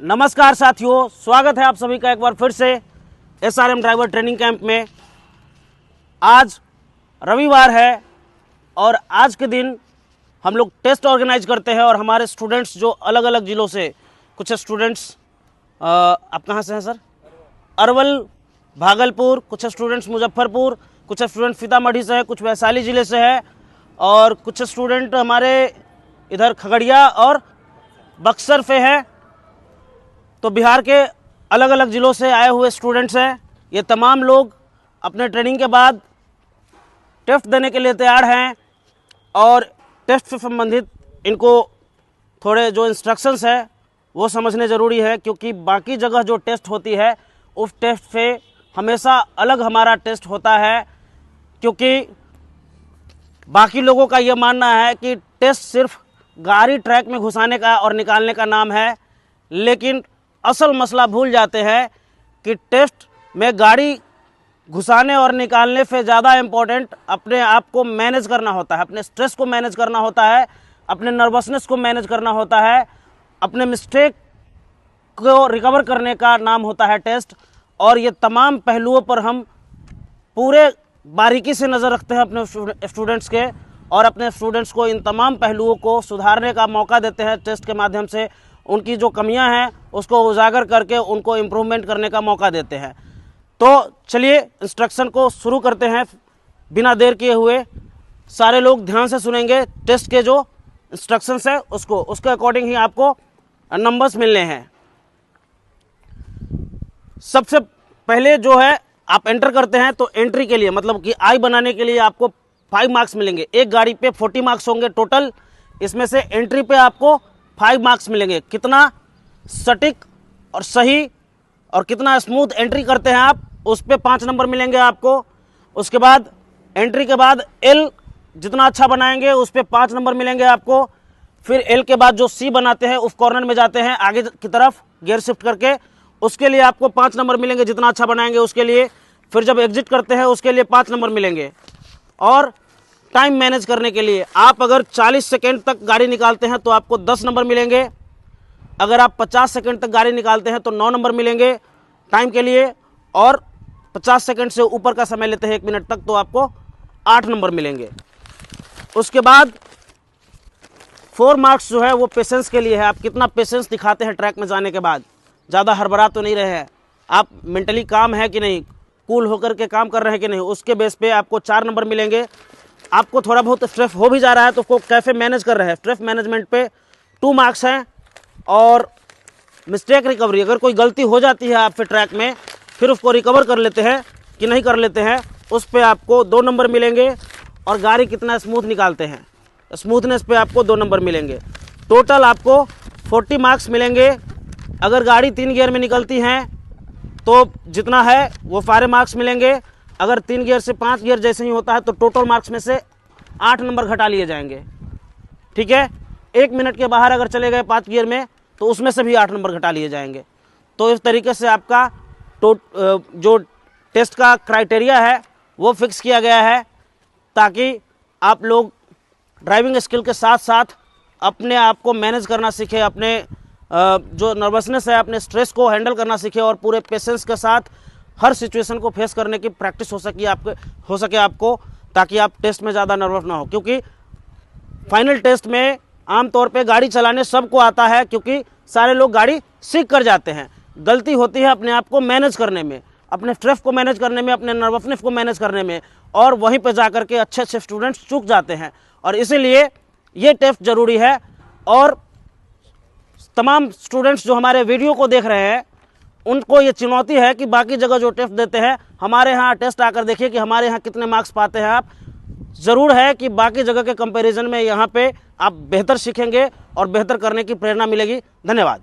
नमस्कार साथियों, स्वागत है आप सभी का एक बार फिर से एसआरएम ड्राइवर ट्रेनिंग कैंप में। आज रविवार है और आज के दिन हम लोग टेस्ट ऑर्गेनाइज करते हैं और हमारे स्टूडेंट्स जो अलग अलग ज़िलों से, कुछ स्टूडेंट्स आप कहाँ से हैं सर? अरवल, भागलपुर, कुछ स्टूडेंट्स मुजफ्फरपुर, कुछ स्टूडेंट सीतामढ़ी से है, कुछ वैशाली ज़िले से है और कुछ स्टूडेंट हमारे इधर खगड़िया और बक्सर से है। तो बिहार के अलग अलग ज़िलों से आए हुए स्टूडेंट्स हैं। ये तमाम लोग अपने ट्रेनिंग के बाद टेस्ट देने के लिए तैयार हैं और टेस्ट से संबंधित इनको थोड़े जो इंस्ट्रक्शंस है वो समझने ज़रूरी है, क्योंकि बाकी जगह जो टेस्ट होती है उस टेस्ट से हमेशा अलग हमारा टेस्ट होता है। क्योंकि बाकी लोगों का ये मानना है कि टेस्ट सिर्फ गाड़ी ट्रैक में घुसाने का और निकालने का नाम है, लेकिन असल मसला भूल जाते हैं कि टेस्ट में गाड़ी घुसाने और निकालने से ज़्यादा इम्पोर्टेंट अपने आप को मैनेज करना होता है, अपने स्ट्रेस को मैनेज करना होता है, अपने नर्वसनेस को मैनेज करना होता है, अपने मिस्टेक को रिकवर करने का नाम होता है टेस्ट। और ये तमाम पहलुओं पर हम पूरे बारीकी से नज़र रखते हैं अपने स्टूडेंट्स के और अपने स्टूडेंट्स को इन तमाम पहलुओं को सुधारने का मौका देते हैं। टेस्ट के माध्यम से उनकी जो कमियां हैं उसको उजागर करके उनको इम्प्रूवमेंट करने का मौका देते हैं। तो चलिए इंस्ट्रक्शन को शुरू करते हैं बिना देर किए हुए। सारे लोग ध्यान से सुनेंगे। टेस्ट के जो इंस्ट्रक्शंस है उसके अकॉर्डिंग ही आपको नंबर्स मिलने हैं। सबसे पहले जो है आप एंटर करते हैं, तो एंट्री के लिए मतलब कि आई बनाने के लिए आपको 5 मार्क्स मिलेंगे। एक गाड़ी पे 40 मार्क्स होंगे टोटल। इसमें से एंट्री पे आपको 5 मार्क्स मिलेंगे। कितना सटीक और सही और कितना स्मूथ एंट्री करते हैं आप, उस पे 5 नंबर मिलेंगे आपको। उसके बाद एंट्री के बाद एल जितना अच्छा बनाएंगे उस पे 5 नंबर मिलेंगे आपको। फिर एल के बाद जो सी बनाते हैं उस कॉर्नर में जाते हैं आगे की तरफ गियर शिफ्ट करके, उसके लिए आपको 5 नंबर मिलेंगे जितना अच्छा बनाएंगे उसके लिए। फिर जब एग्जिट करते हैं उसके लिए 5 नंबर मिलेंगे। और टाइम मैनेज करने के लिए आप अगर 40 सेकेंड तक गाड़ी निकालते हैं तो आपको 10 नंबर मिलेंगे। अगर आप 50 सेकेंड तक गाड़ी निकालते हैं तो 9 नंबर मिलेंगे टाइम के लिए। और 50 सेकेंड से ऊपर का समय लेते हैं 1 मिनट तक तो आपको 8 नंबर मिलेंगे। उसके बाद 4 मार्क्स जो है वो पेशेंस के लिए है। आप कितना पेशेंस दिखाते हैं ट्रैक में जाने के बाद, ज़्यादा हड़बड़ा तो नहीं रहे हैं, आप मेंटली काम है कि नहीं, कूल होकर के काम कर रहे हैं कि नहीं, उसके बेस पे आपको 4 नंबर मिलेंगे। आपको थोड़ा बहुत स्ट्रेस हो भी जा रहा है तो उसको कैसे मैनेज कर रहे हैं, स्ट्रेस मैनेजमेंट पे 2 मार्क्स हैं। और मिस्टेक रिकवरी, अगर कोई गलती हो जाती है आपसे ट्रैक में फिर उसको रिकवर कर लेते हैं कि नहीं कर लेते हैं, उस पे आपको 2 नंबर मिलेंगे। और गाड़ी कितना स्मूथ निकालते हैं, स्मूथनेस पे आपको 2 नंबर मिलेंगे। टोटल आपको 40 मार्क्स मिलेंगे। अगर गाड़ी 3 गियर में निकलती हैं तो जितना है वो सारे मार्क्स मिलेंगे। अगर 3 गियर से 5 गियर जैसे ही होता है तो टोटल मार्क्स में से 8 नंबर घटा लिए जाएंगे। ठीक है, 1 मिनट के बाहर अगर चले गए 5 गियर में तो उसमें से भी 8 नंबर घटा लिए जाएंगे। तो इस तरीके से आपका जो टेस्ट का क्राइटेरिया है वो फिक्स किया गया है, ताकि आप लोग ड्राइविंग स्किल के साथ साथ अपने आप को मैनेज करना सीखें, अपने जो नर्वसनेस है, अपने स्ट्रेस को हैंडल करना सीखें और पूरे पेशेंस के साथ हर सिचुएशन को फेस करने की प्रैक्टिस हो सके आपको, ताकि आप टेस्ट में ज़्यादा नर्वस ना हो। क्योंकि फाइनल टेस्ट में आमतौर पे गाड़ी चलाने सबको आता है, क्योंकि सारे लोग गाड़ी सीख कर जाते हैं। गलती होती है अपने आप को मैनेज करने में, अपने स्ट्रेस को मैनेज करने में, अपने नर्वसनेस को मैनेज करने में, और वहीं पर जा कर के अच्छे अच्छे स्टूडेंट्स चूक जाते हैं। और इसीलिए ये टेस्ट ज़रूरी है। और तमाम स्टूडेंट्स जो हमारे वीडियो को देख रहे हैं उनको ये चुनौती है कि बाकी जगह जो टेस्ट देते हैं हमारे यहाँ टेस्ट आकर देखिए कि हमारे यहाँ कितने मार्क्स पाते हैं आप। ज़रूर है कि बाकी जगह के कंपैरिजन में यहाँ पे आप बेहतर सीखेंगे और बेहतर करने की प्रेरणा मिलेगी। धन्यवाद।